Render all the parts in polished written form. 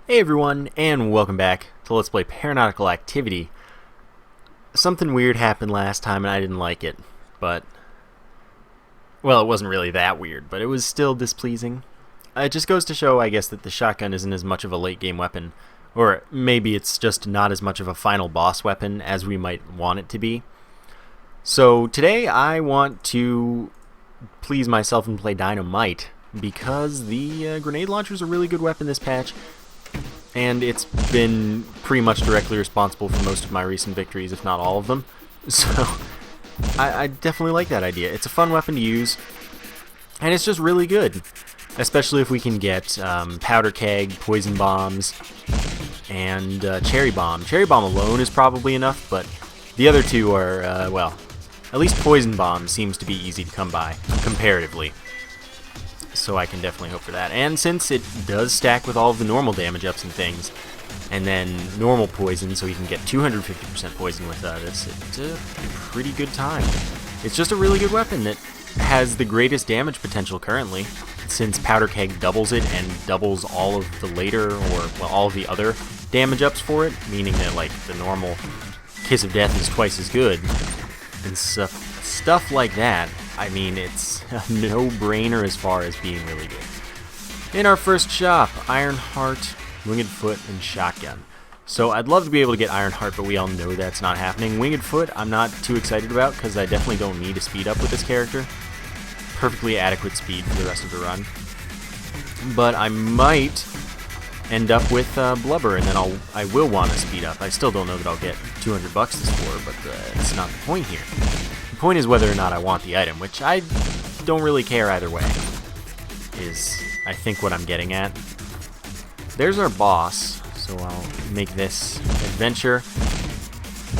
Hey everyone, and welcome back to Let's Play Paranautical Activity. Something weird happened last time and I didn't like it, but... well, it wasn't really that weird, but it was still displeasing. It just goes to show, I guess, that the shotgun isn't as much of a late-game weapon, or maybe it's just not as much of a final boss weapon as we might want it to be. So today I want to please myself and play dynamite, because the grenade launcher is a really good weapon this patch, and it's been pretty much directly responsible for most of my recent victories, if not all of them. So I definitely like that idea. It's a fun weapon to use, and it's just really good, especially if we can get powder keg, poison bombs, and cherry bomb. Cherry bomb alone is probably enough, but the other two are, well, at least poison bomb seems to be easy to come by, comparatively. So I can definitely hope for that. And since it does stack with all of the normal damage ups and things, and then normal poison, so you can get 250% poison with this, it's a pretty good time. It's just a really good weapon that has the greatest damage potential currently, since powder keg doubles it and doubles all of the later, or well, all of the other damage ups for it, meaning that like the normal Kiss of Death is twice as good, and stuff like that. I mean, it's a no-brainer as far as being really good. In our first shop, Iron Heart, Winged Foot, and Shotgun. So I'd love to be able to get Iron Heart, but we all know that's not happening. Winged Foot, I'm not too excited about, because I definitely don't need to speed up with this character. Perfectly adequate speed for the rest of the run. But I might end up with Blubber, and then I will want to speed up. I still don't know that I'll get $200 this for, but that's not the point here. The point is whether or not I want the item, which I don't really care either way, is I think what I'm getting at. There's our boss, so I'll make this adventure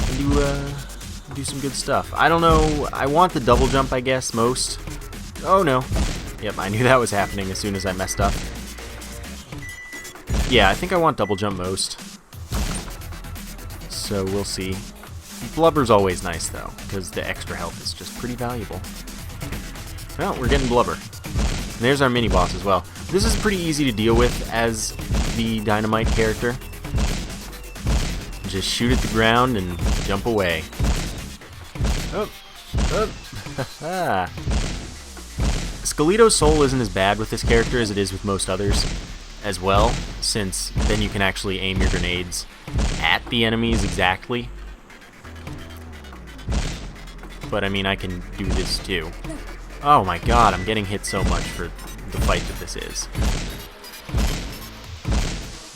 and do some good stuff. I don't know, I want the double jump, I guess, most. Oh no. Yep, I knew that was happening as soon as I messed up. Yeah, I think I want double jump most. So we'll see. Blubber's always nice, though, because the extra health is just pretty valuable. Well, we're getting Blubber. And there's our mini-boss as well. This is pretty easy to deal with as the dynamite character. Just shoot at the ground and jump away. Oh, oh, Skeleto's soul isn't as bad with this character as it is with most others as well, since then you can actually aim your grenades at the enemies exactly. But I mean, I can do this too. Oh my god, I'm getting hit so much for the fight that this is.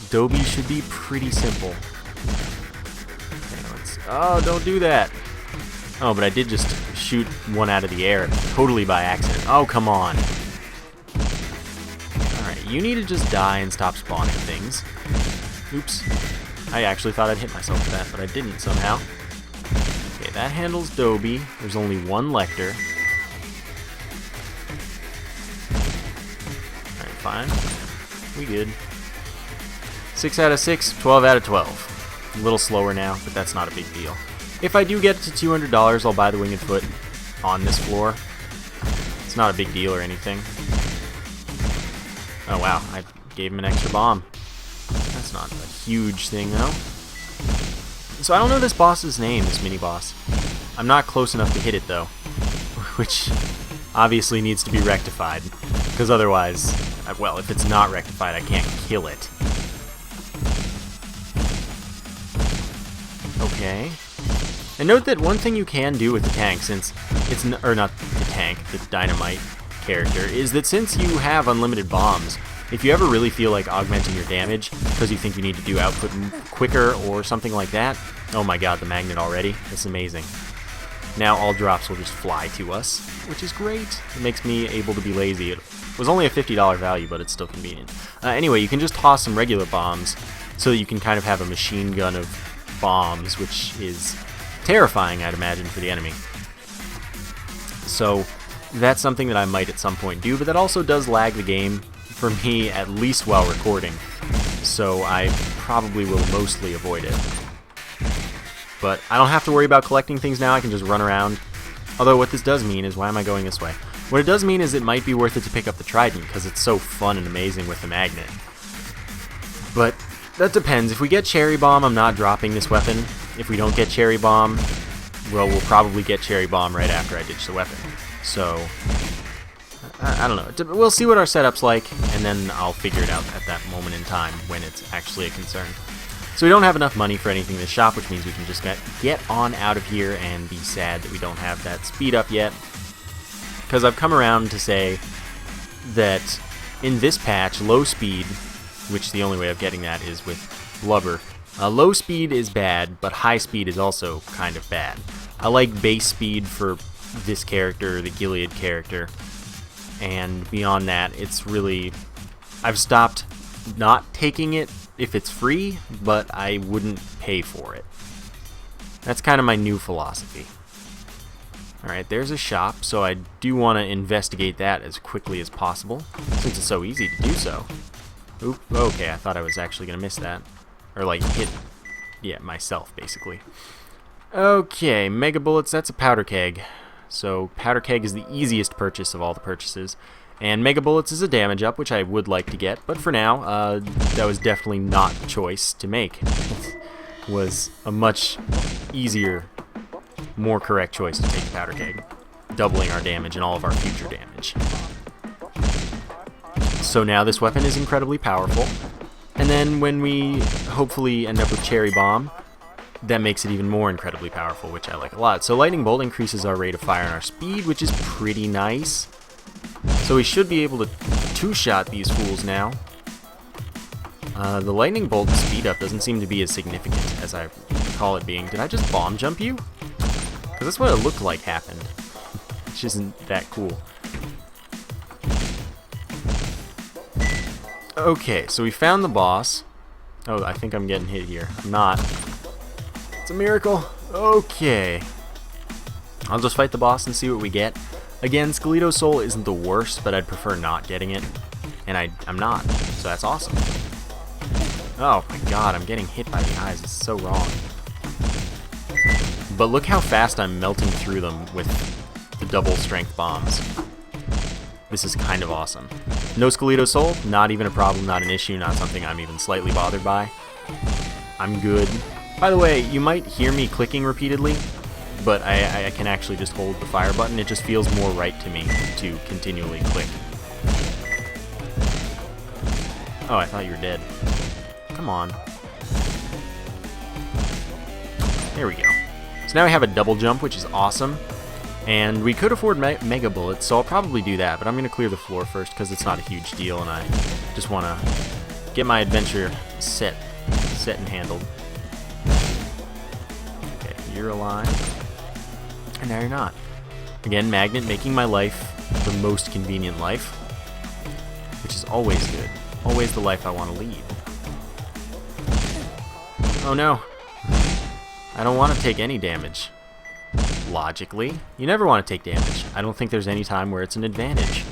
Dobby should be pretty simple. Okay, oh, don't do that. Oh, but I did just shoot one out of the air, totally by accident. Oh, come on. Alright, you need to just die and stop spawning things. Oops. I actually thought I'd hit myself with that, but I didn't somehow. Okay, that handles Dobby. There's only one Lecter. Alright, fine. We good. 6 out of 6, 12 out of 12. A little slower now, but that's not a big deal. If I do get to $200, I'll buy the Winged Foot on this floor. It's not a big deal or anything. Oh wow, I gave him an extra bomb. That's not a huge thing though. So I don't know this boss's name, this mini-boss. I'm not close enough to hit it though, which obviously needs to be rectified, because otherwise, well, if it's not rectified, I can't kill it. Okay. And note that one thing you can do with the tank, since it's or not the tank, the dynamite character, is that since you have unlimited bombs, if you ever really feel like augmenting your damage because you think you need to do output quicker or something like that, oh my god, the magnet already, it's amazing. Now all drops will just fly to us, which is great. It makes me able to be lazy. It was only a $50 value, but it's still convenient. Anyway, you can just toss some regular bombs so that you can kind of have a machine gun of bombs, which is terrifying, I'd imagine, for the enemy. So that's something that I might at some point do, but that also does lag the game for me, at least while recording, so I probably will mostly avoid it. But I don't have to worry about collecting things now, I can just run around. Although what this does mean is, why am I going this way? What it does mean is it might be worth it to pick up the trident, because it's so fun and amazing with the magnet. But That depends. If we get Cherry Bomb, I'm not dropping this weapon. If we don't get Cherry Bomb, well, we'll probably get Cherry Bomb right after I ditch the weapon. So, I don't know. We'll see what our setup's like, and then I'll figure it out at that moment in time when it's actually a concern. So we don't have enough money for anything in the shop, which means we can just get on out of here and be sad that we don't have that speed up yet. Because I've come around to say that in this patch, low speed, which the only way of getting that is with blubber, low speed is bad, but high speed is also kind of bad. I like base speed for this character, the Gilead character, and beyond that, it's really... I've stopped not taking it if it's free, but I wouldn't pay for it. That's kind of my new philosophy. Alright, there's a shop, so I do want to investigate that as quickly as possible, since it's so easy to do so. Oop, okay, I thought I was actually going to miss that. Or, like, hit, yeah, myself, basically. Okay, Mega Bullets, that's a powder keg. So, powder keg is the easiest purchase of all the purchases. And Mega Bullets is a damage up, which I would like to get, but for now, that was definitely not the choice to make. It was a much easier, more correct choice to take powder keg, doubling our damage and all of our future damage. So now this weapon is incredibly powerful, and then when we hopefully end up with Cherry Bomb, that makes it even more incredibly powerful, which I like a lot. So Lightning Bolt increases our rate of fire and our speed, which is pretty nice. So we should be able to two-shot these fools now. The Lightning Bolt speed up doesn't seem to be as significant as I recall it being. Did I just bomb jump you? Because that's what it looked like happened, which isn't that cool. Okay, so we found the boss. Oh, I think I'm getting hit here. I'm not. It's a miracle. Okay. I'll just fight the boss and see what we get. Again, Skeleto Soul isn't the worst, but I'd prefer not getting it. And I'm not, so that's awesome. Oh my god, I'm getting hit by the eyes. It's so wrong. But look how fast I'm melting through them with the double strength bombs. This is kind of awesome. No Skeleto Soul, not even a problem, not an issue, not something I'm even slightly bothered by. I'm good. By the way, you might hear me clicking repeatedly, but I can actually just hold the fire button. It just feels more right to me to continually click. Oh, I thought you were dead. Come on. There we go. So now we have a double jump, which is awesome. And we could afford Mega Bullets, so I'll probably do that. But I'm going to clear the floor first because it's not a huge deal, and I just want to get my adventure set and handled. Okay, you're alive. And now you're not. Again, Magnet making my life the most convenient life, which is always good. Always the life I want to lead. Oh no. I don't want to take any damage. Logically, you never want to take damage. I don't think there's any time where it's an advantage.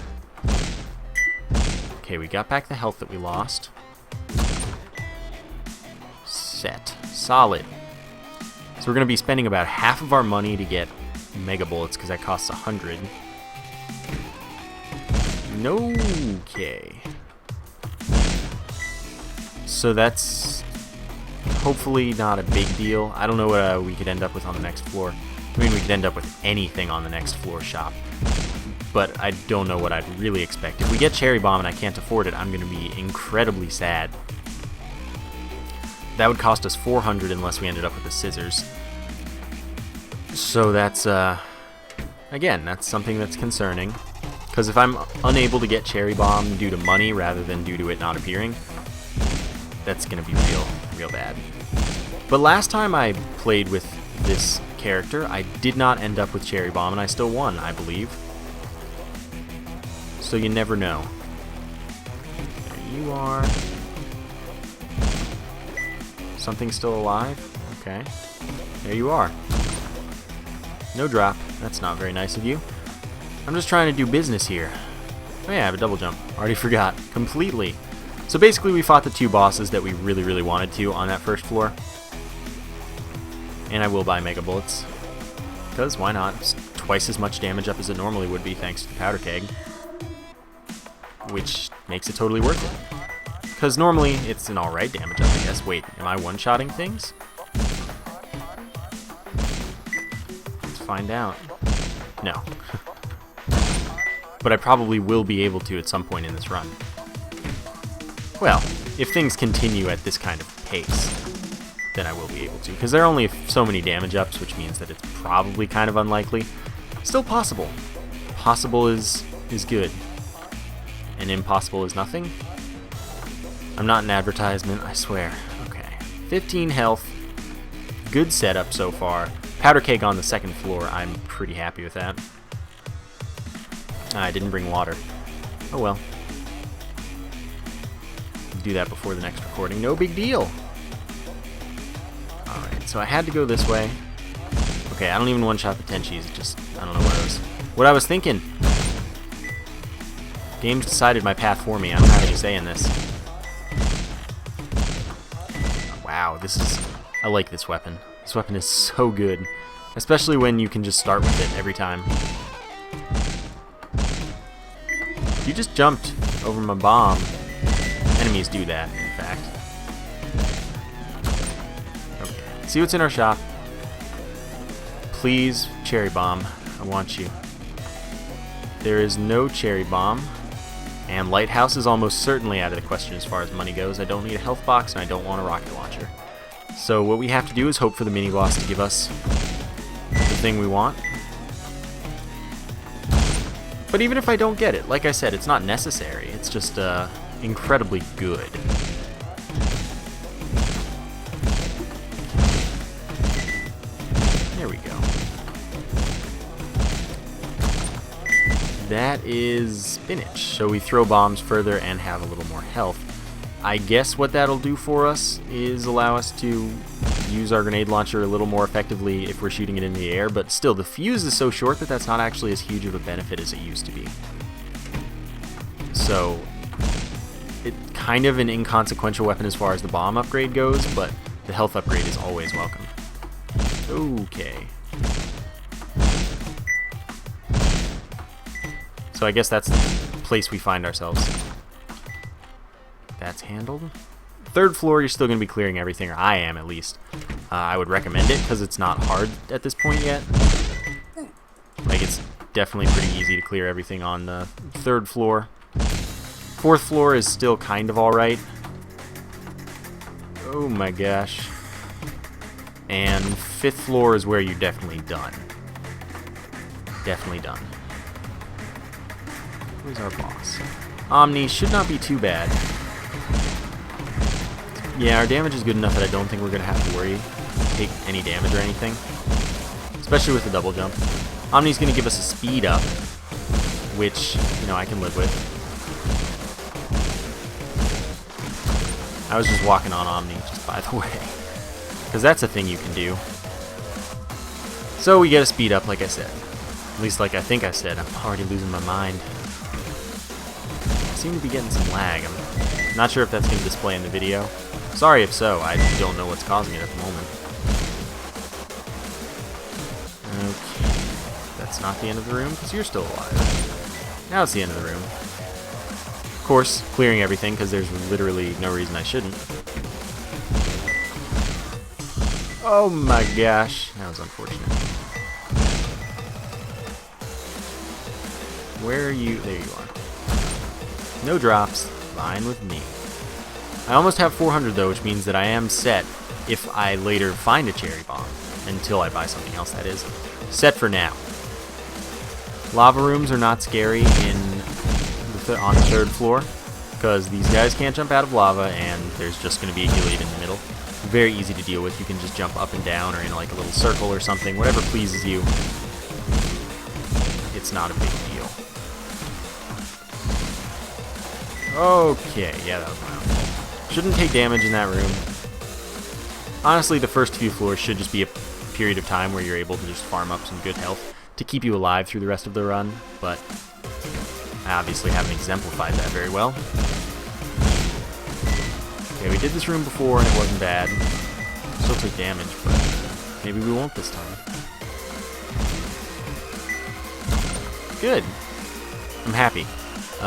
Okay, we got back the health that we lost. Set. Solid. So we're going to be spending about half of our money to get Mega Bullets because that costs 100. Okay. So that's hopefully not a big deal. I don't know what we could end up with on the next floor. I mean, we could end up with anything on the next floor shop. But I don't know what I'd really expect. If we get Cherry Bomb and I can't afford it, I'm going to be incredibly sad. That would cost us 400 unless we ended up with the scissors. So that's, again, that's something that's concerning. Because if I'm unable to get Cherry Bomb due to money rather than due to it not appearing, that's going to be real bad. But last time I played with this character, I did not end up with Cherry Bomb, and I still won, I believe. So you never know. There you are. Something still alive? Okay. There you are. No drop. That's not very nice of you. I'm just trying to do business here. Oh yeah, I have a double jump. Already forgot. Completely. So basically we fought the two bosses that we really wanted to on that first floor. And I will buy Mega Bullets. Because why not? It's twice as much damage up as it normally would be thanks to the powder keg. Which makes it totally worth it. Because normally it's an alright damage up, I guess. Wait, am I one-shotting things? Let's find out. No. But I probably will be able to at some point in this run. Well, if things continue at this kind of pace, then I will be able to. Because there are only so many damage ups, which means that it's probably kind of unlikely. Still possible. Possible is good. And impossible is nothing? I'm not an advertisement, I swear. Okay. 15 health. Good setup so far. Powder keg on the second floor. I'm pretty happy with that. I didn't bring water. Oh well. Do that before the next recording. No big deal. Alright, so I had to go this way. Okay, I don't even one-shot the Tenchis. It just, I don't know what I was thinking. Game's decided my path for me. I don't have any say in this. Wow, I like this weapon. This weapon is so good. Especially when you can just start with it every time. You just jumped over my bomb. Enemies do that, in fact. Okay, see what's in our shop. Please, cherry bomb. I want you. There is no cherry bomb. And lighthouse is almost certainly out of the question as far as money goes. I don't need a health box, and I don't want a rocket launcher. So what we have to do is hope for the mini-boss to give us the thing we want. But even if I don't get it, like I said, it's not necessary. It's just incredibly good. There we go. That is spinach. So we throw bombs further and have a little more health. I guess what that'll do for us is allow us to use our grenade launcher a little more effectively if we're shooting it in the air, but still, the fuse is so short that that's not actually as huge of a benefit as it used to be. So, it's kind of an inconsequential weapon as far as the bomb upgrade goes, but the health upgrade is always welcome. Okay. So I guess that's the place we find ourselves. That's handled. Third floor, you're still going to be clearing everything, or I am at least. I would recommend it because it's not hard at this point yet. Like, it's definitely pretty easy to clear everything on the third floor. Fourth floor is still kind of alright. Oh my gosh. And fifth floor is where you're definitely done. Definitely done. Where's our boss? Omni should not be too bad. Yeah, our damage is good enough that I don't think we're going to have to worry, take any damage or anything. Especially with the double jump. Omni's going to give us a speed up, which, you know, I can live with. I was just walking on Omni, just by the way. Because that's a thing you can do. So we get a speed up, like I said. At least like I think I said. I'm already losing my mind. I seem to be getting some lag. I'm not sure if that's going to display in the video. Sorry if so, I don't know what's causing it at the moment. Okay, that's not the end of the room, because you're still alive. Now it's the end of the room. Of course, clearing everything, because there's literally no reason I shouldn't. Oh my gosh, that was unfortunate. Where are you? There you are. No drops, fine with me. I almost have 400 though, which means that I am set if I later find a cherry bomb. Until I buy something else, that is. Set for now. Lava rooms are not scary on the third floor, because these guys can't jump out of lava, and there's just going to be a Gilead in the middle. Very easy to deal with. You can just jump up and down, or in like a little circle or something, whatever pleases you. It's not a big deal. Okay, yeah, that was my own fault. Shouldn't take damage in that room. Honestly, the first few floors should just be a period of time where you're able to just farm up some good health to keep you alive through the rest of the run, but I obviously haven't exemplified that very well. Okay, we did this room before and it wasn't bad. Still took damage, but maybe we won't this time. Good. I'm happy.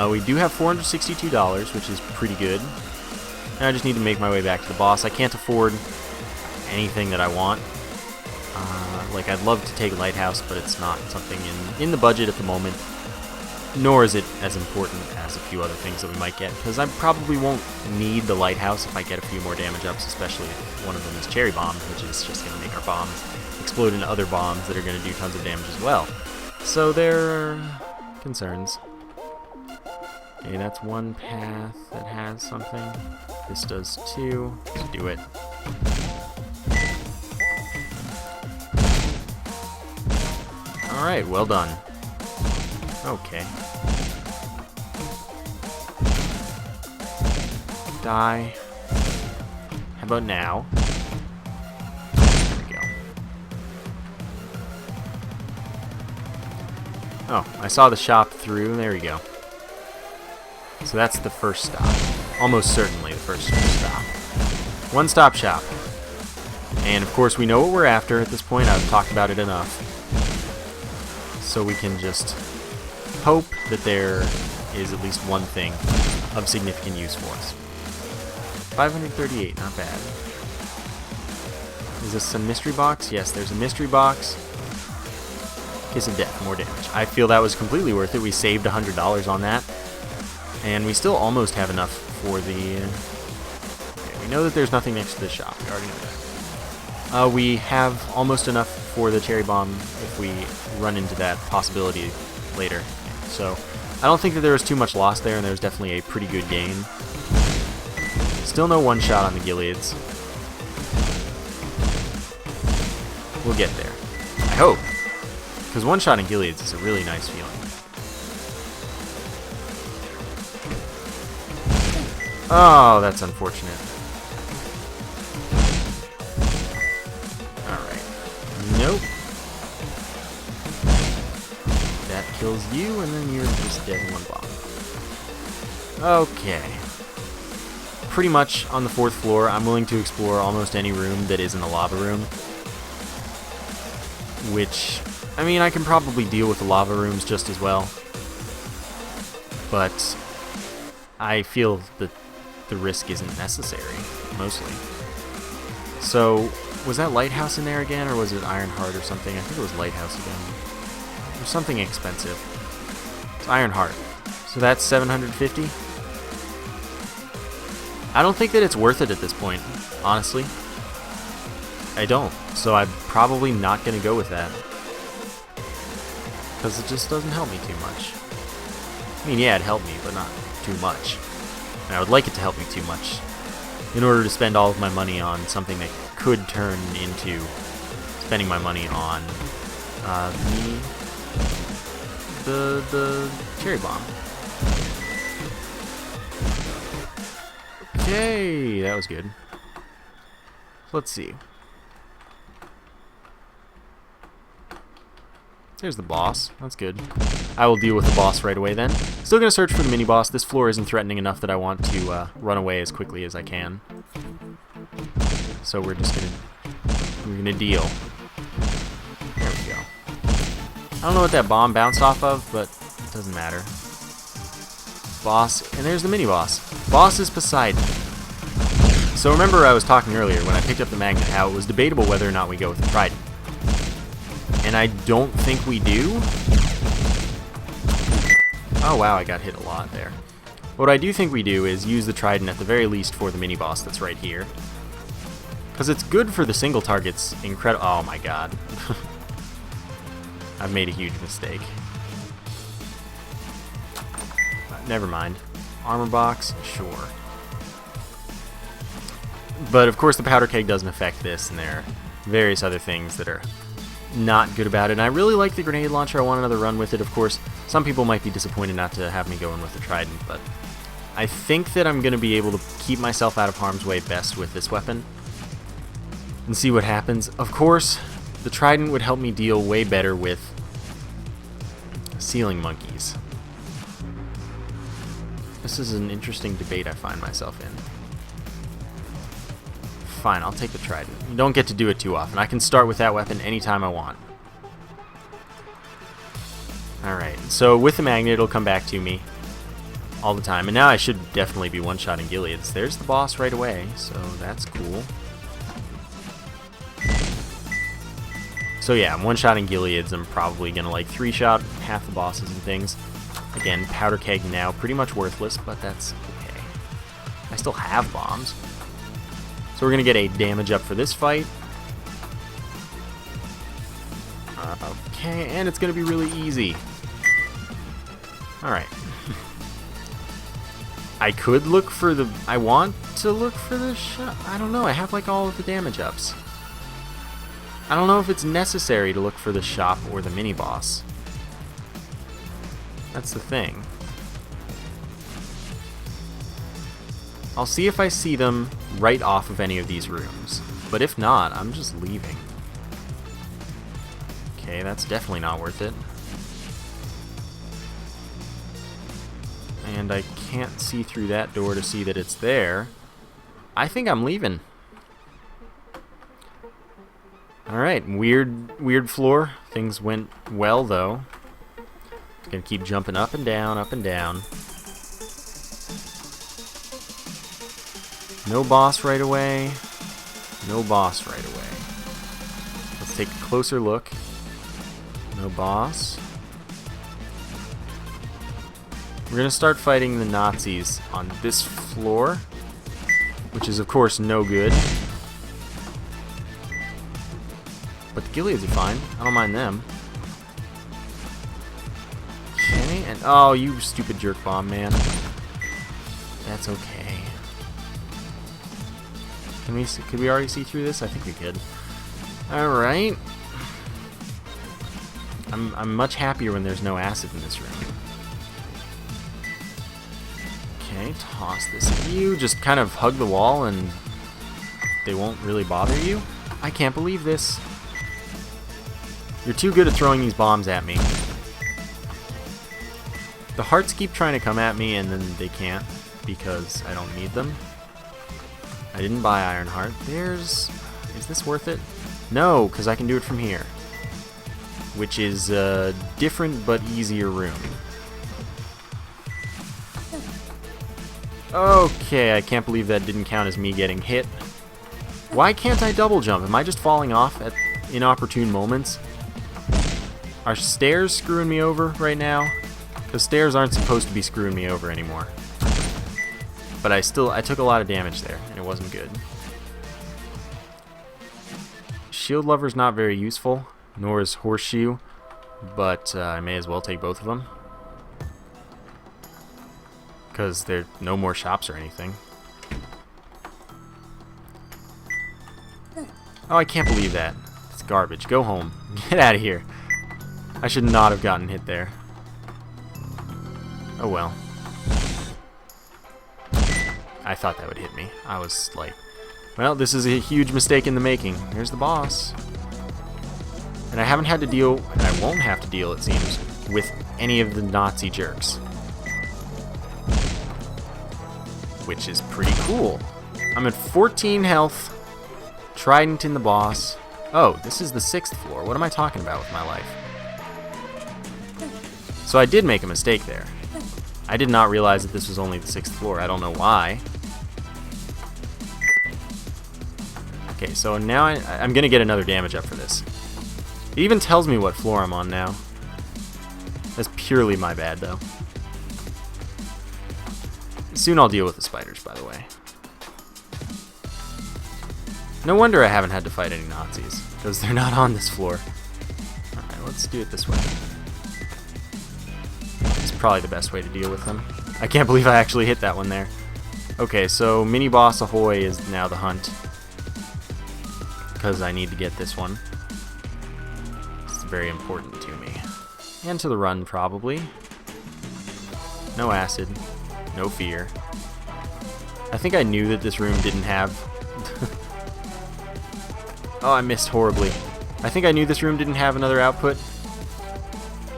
We do have $462, which is pretty good. And I just need to make my way back to the boss. I can't afford anything that I want. Like, I'd love to take Lighthouse, but it's not something in the budget at the moment. Nor is it as important as a few other things that we might get, because I probably won't need the Lighthouse if I get a few more damage ups, especially if one of them is Cherry Bomb, which is just going to make our bombs explode into other bombs that are going to do tons of damage as well. So there are concerns. Okay, that's one path that has something. This does too. Let's do it. Alright, well done. Okay. Die. How about now? There we go. Oh, I saw the shop through. There we go. So that's the first stop. Almost certainly the first stop. One-stop shop. And of course we know what we're after at this point. I've talked about it enough. So we can just hope that there is at least one thing of significant use for us. 538, not bad. Is this some mystery box? Yes, there's a mystery box. Kiss of Death, more damage. I feel that was completely worth it. We saved $100 on that. And we still almost have enough for the... Okay, we know that there's nothing next to the shop. We already know that. We have almost enough for the Cherry Bomb if we run into that possibility later. So I don't think that there was too much loss there, and there was definitely a pretty good gain. Still no one-shot on the Gileads. We'll get there. I hope. Because one-shot in Gileads is a really nice feeling. Oh, that's unfortunate. Alright. Nope. That kills you, and then you're just dead in one bomb. Okay. Pretty much on the 4th floor, I'm willing to explore almost any room that isn't a lava room. Which, I mean, I can probably deal with the lava rooms just as well. But I feel that the risk isn't necessary, mostly. So, was that Lighthouse in there again, or was it Ironheart or something? I think it was Lighthouse again. Or something expensive. It's Ironheart. So that's 750? I don't think that it's worth it at this point, honestly. I don't. So I'm probably not going to go with that. Because it just doesn't help me too much. I mean, yeah, it helped me, but not too much. And I would like it to help me too much in order to spend all of my money on something that could turn into spending my money on the Cherry Bomb. Okay, that was good. Let's see. There's the boss. That's good. I will deal with the boss right away then. Still going to search for the mini-boss. This floor isn't threatening enough that I want to run away as quickly as I can. So we're just going to deal. There we go. I don't know what that bomb bounced off of, but it doesn't matter. Boss, and there's the mini-boss. Boss is Poseidon. So remember I was talking earlier when I picked up the magnet how it was debatable whether or not we go with the trident. And I don't think we do. Oh wow, I got hit a lot there. What I do think we do is use the trident at the very least for the mini-boss that's right here. Because it's good for the single targets. Incredible. Oh my god. I've made a huge mistake. Never mind. Armor box? Sure. But of course the powder keg doesn't affect this, and there are various other things that are not good about it. And I really like the grenade launcher. I want another run with it. Of course, some people might be disappointed not to have me go in with the trident, but I think that I'm going to be able to keep myself out of harm's way best with this weapon and see what happens. Of course, the trident would help me deal way better with ceiling monkeys. This is an interesting debate I find myself in. Fine, I'll take the trident. You don't get to do it too often. I can start with that weapon anytime I want. Alright, so with the magnet it'll come back to me. all the time. And now I should definitely be one-shotting Gileads. There's the boss right away, so that's cool. So yeah, I'm one-shotting Gileads. I'm probably gonna like 3-shot half the bosses and things. Again, powder keg now, pretty much worthless, but that's okay. I still have bombs. So we're gonna get a damage up for this fight. Okay, and it's gonna be really easy. Alright. I could look for the... I want to look for the shot. I don't know, I have like all of the damage ups. I don't know if it's necessary to look for the shop or the mini-boss. That's the thing. I'll see if I see them right off of any of these rooms. But if not, I'm just leaving. Okay, that's definitely not worth it. And I can't see through that door to see that it's there. I think I'm leaving. Alright, weird floor. Things went well, though. Gonna keep jumping up and down, up and down. No boss right away. No boss right away. Let's take a closer look. No boss. We're gonna start fighting the Nazis on this floor, which is of course no good. But the Gileads are fine. I don't mind them. Okay, and oh, you stupid jerk bomb, man. That's okay. Could we already see through this? I think we could. All right. I'm much happier when there's no acid in this room. Okay, toss this at you. Just kind of hug the wall and they won't really bother you. I can't believe this. You're too good at throwing these bombs at me. The hearts keep trying to come at me and then they can't because I don't need them. I didn't buy Iron Heart. Is this worth it? No, because I can do it from here. Which is a different but easier room. Okay, I can't believe that didn't count as me getting hit. Why can't I double jump? Am I just falling off at inopportune moments? Are stairs screwing me over right now? The stairs aren't supposed to be screwing me over anymore. But I took a lot of damage there, and it wasn't good. Shield Lover's not very useful, nor is Horseshoe, but I may as well take both of them. Because there are no more shops or anything. Oh, I can't believe that. It's garbage. Go home. Get out of here. I should not have gotten hit there. Oh well. I thought that would hit me. I was like, well, this is a huge mistake in the making. Here's the boss. And I haven't had to deal, and I won't have to deal, it seems, with any of the Nazi jerks. Which is pretty cool. I'm at 14 health. Trident in the boss. Oh, this is the 6th floor. What am I talking about with my life? So I did make a mistake there. I did not realize that this was only the 6th floor. I don't know why. Okay, so now I'm going to get another damage up for this. It even tells me what floor I'm on now. That's purely my bad, though. Soon I'll deal with the spiders, by the way. No wonder I haven't had to fight any Nazis, because they're not on this floor. Alright, let's do it this way. It's probably the best way to deal with them. I can't believe I actually hit that one there. Okay, so Mini Boss Ahoy is now the hunt. Because I need to get this one. It's very important to me. And to the run, probably. No acid. No fear. I think I knew that this room didn't have... Oh, I missed horribly. I think I knew this room didn't have another output.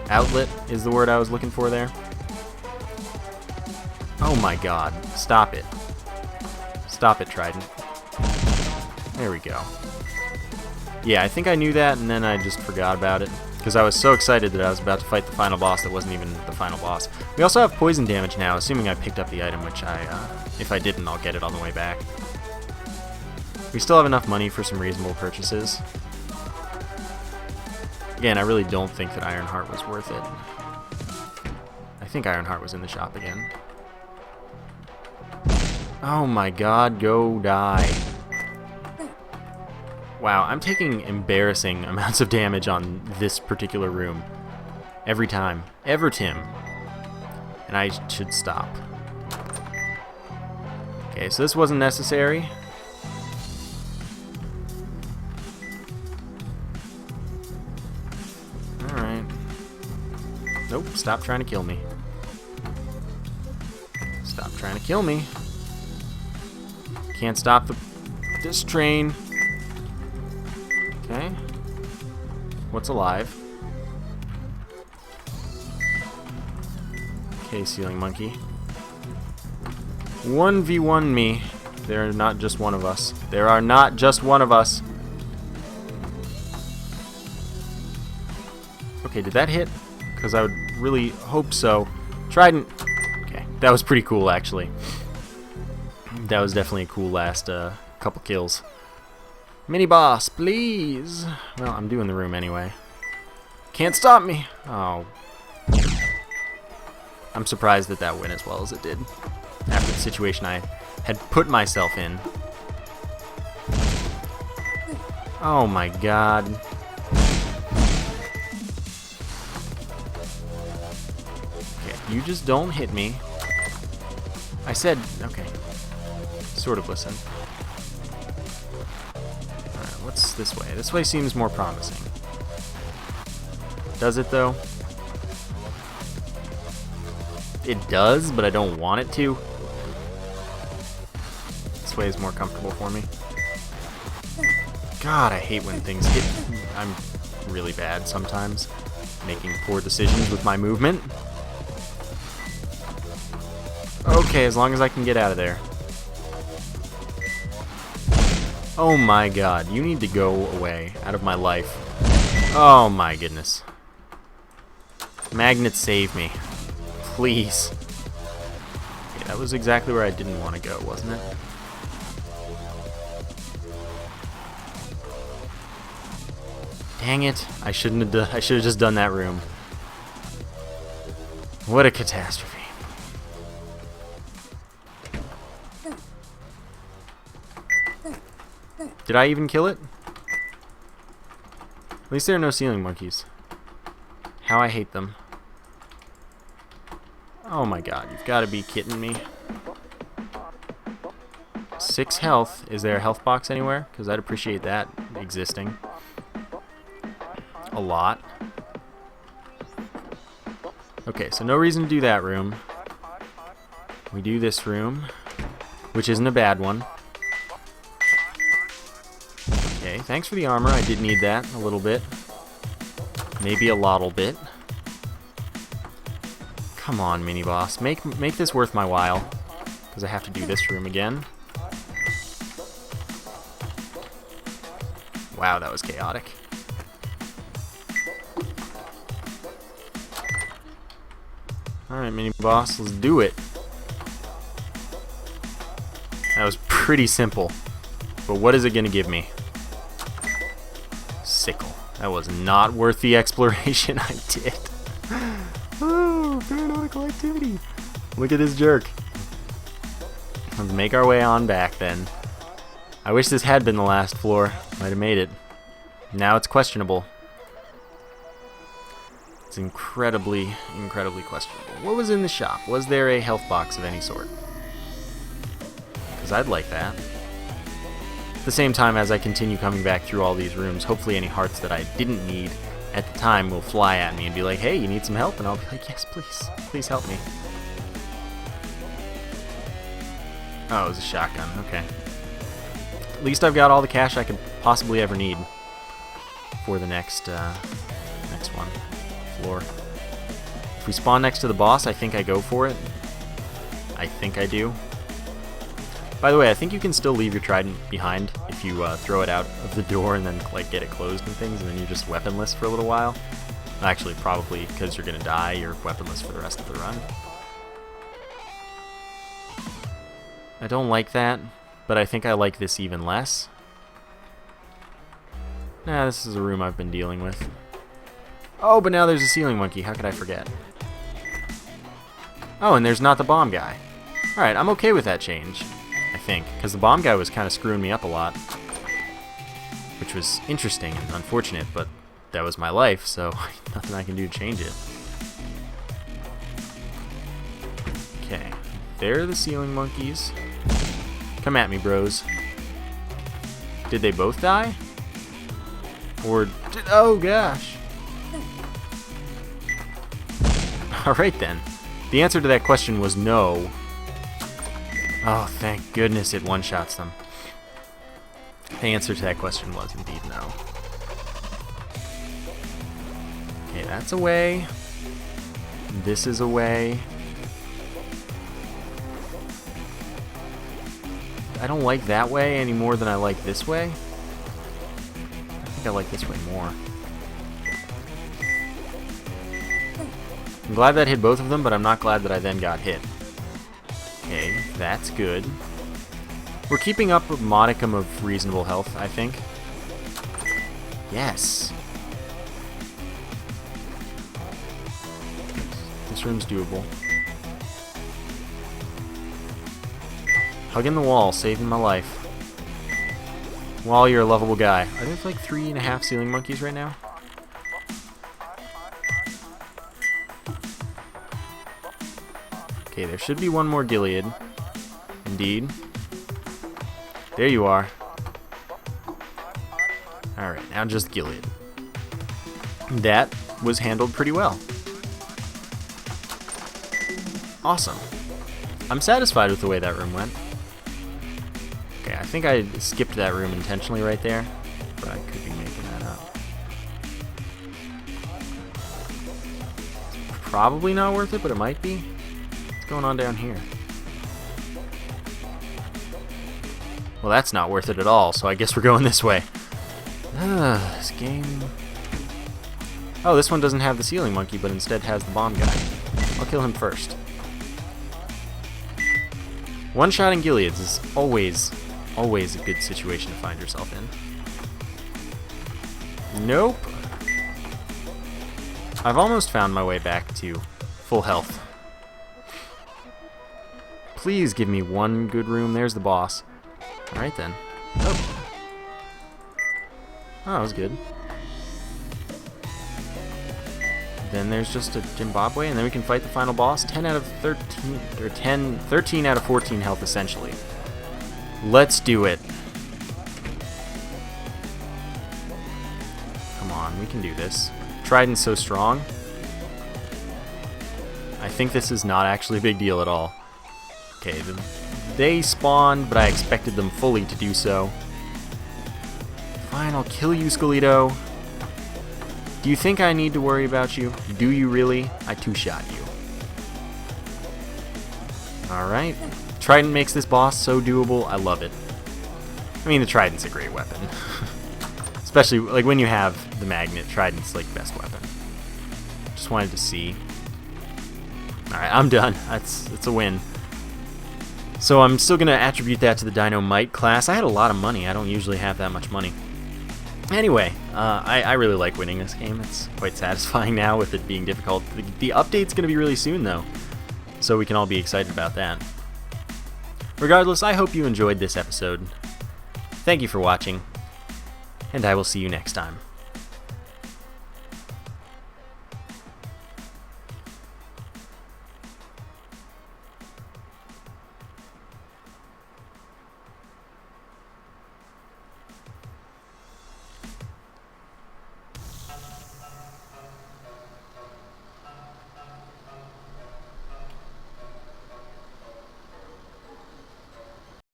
Outlet is the word I was looking for there. Oh my god. Stop it. Stop it, Trident. There we go. Yeah, I think I knew that, and then I just forgot about it. because I was so excited that I was about to fight the final boss that wasn't even the final boss. We also have poison damage now, assuming I picked up the item, which if I didn't, I'll get it on the way back. We still have enough money for some reasonable purchases. Again, I really don't think that Ironheart was worth it. I think Ironheart was in the shop again. Oh my god, go die. Wow, I'm taking embarrassing amounts of damage on this particular room. Every time. Tim. And I should stop. Okay, so this wasn't necessary. Alright. Nope, stop trying to kill me. Stop trying to kill me. Can't stop this train. Okay. What's alive? Okay, ceiling monkey. 1v1 me. They're not just one of us. There are not just one of us. Okay, did that hit? Because I would really hope so. Trident. Okay, that was pretty cool, actually. That was definitely a cool last couple kills. Mini boss, please. Well, I'm doing the room anyway. Can't stop me. Oh. I'm surprised that that went as well as it did. After the situation I had put myself in. Oh my god. Okay, you just don't hit me. I said, okay. Sort of listen. Alright, what's this way? This way seems more promising. Does it, though? It does, but I don't want it to. This way is more comfortable for me. God, I hate when things hit. I'm really bad sometimes. Making poor decisions with my movement. Okay, as long as I can get out of there. Oh my god, you need to go away. Out of my life. Oh my goodness. Magnets, save me. Please. Okay, that was exactly where I didn't want to go, wasn't it? Dang it. I should have just done that room. What a catastrophe. Did I even kill it? At least there are no ceiling monkeys. How I hate them. Oh my god, you've got to be kidding me. 6 health. Is there a health box anywhere? Because I'd appreciate that existing. A lot. Okay, so no reason to do that room. We do this room, which isn't a bad one. Okay, thanks for the armor. I did need that a little bit. Maybe a lottle bit. Come on, mini boss. Make this worth my while. Because I have to do this room again. Wow, that was chaotic. Alright, mini boss, let's do it. That was pretty simple. But what is it going to give me? Sickle. That was not worth the exploration I did. Oh, Paranautical activity. Look at this jerk. Let's make our way on back then. I wish this had been the last floor. Might have made it. Now it's questionable. It's incredibly, incredibly questionable. What was in the shop? Was there a health box of any sort? Because I'd like that. At the same time, as I continue coming back through all these rooms, hopefully any hearts that I didn't need at the time will fly at me and be like, hey, you need some help? And I'll be like, yes, please. Please help me. Oh, it was a shotgun. Okay. At least I've got all the cash I could possibly ever need for the next one. Floor. If we spawn next to the boss, I think I go for it. I think I do. By the way, I think you can still leave your trident behind if you throw it out of the door and then like get it closed and things, and then you're just weaponless for a little while. Actually, probably because you're going to die, you're weaponless for the rest of the run. I don't like that, but I think I like this even less. Nah, this is a room I've been dealing with. Oh, but now there's a ceiling monkey. How could I forget? Oh, and there's not the bomb guy. Alright, I'm okay with that change, I think, because the bomb guy was kind of screwing me up a lot. Which was interesting and unfortunate, but that was my life, so nothing I can do to change it. Okay, there are the ceiling monkeys. Come at me, bros. Did they both die? Or did... Oh, gosh. Alright then. The answer to that question was no. Oh, thank goodness it one-shots them. The answer to that question was indeed no. Okay, that's away. This is away. I don't like that way any more than I like this way. I think I like this way more. I'm glad that hit both of them, but I'm not glad that I then got hit. Okay, that's good. We're keeping up a modicum of reasonable health, I think. Yes. This room's doable. Hugging the wall, saving my life. Wall, you're a lovable guy. Are there like 3.5 ceiling monkeys right now? Okay, there should be one more Gilead. Indeed. There you are. Alright, now just Gilead. That was handled pretty well. Awesome. I'm satisfied with the way that room went. Okay, I think I skipped that room intentionally right there, but I could be making that up. Probably not worth it, but it might be. What's going on down here? Well, that's not worth it at all, so I guess we're going this way. This game... Oh, this one doesn't have the ceiling monkey, but instead has the bomb guy. I'll kill him first. One-shotting Gileads is always a good situation to find yourself in. Nope. I've almost found my way back to full health. Please give me one good room. There's the boss. Alright then. Oh. Oh, that was good. Then there's just a Zimbabwe, and then we can fight the final boss. 10 out of 13, or 13 out of 14 health, essentially. Let's do it. Come on, we can do this. Trident's so strong. I think this is not actually a big deal at all. Okay, they spawned, but I expected them fully to do so. Fine, I'll kill you, Skelito. Do you think I need to worry about you? Do you really? I two-shot you. Alright. Trident makes this boss so doable. I love it. I mean, the Trident's a great weapon. Especially, like, when you have the magnet, Trident's, like, best weapon. Just wanted to see. Alright, I'm done. It's a win. So I'm still going to attribute that to the dynamite class. I had a lot of money. I don't usually have that much money. Anyway, I really like winning this game. It's quite satisfying now with it being difficult. The update's going to be really soon, though, so we can all be excited about that. Regardless, I hope you enjoyed this episode. Thank you for watching, and I will see you next time.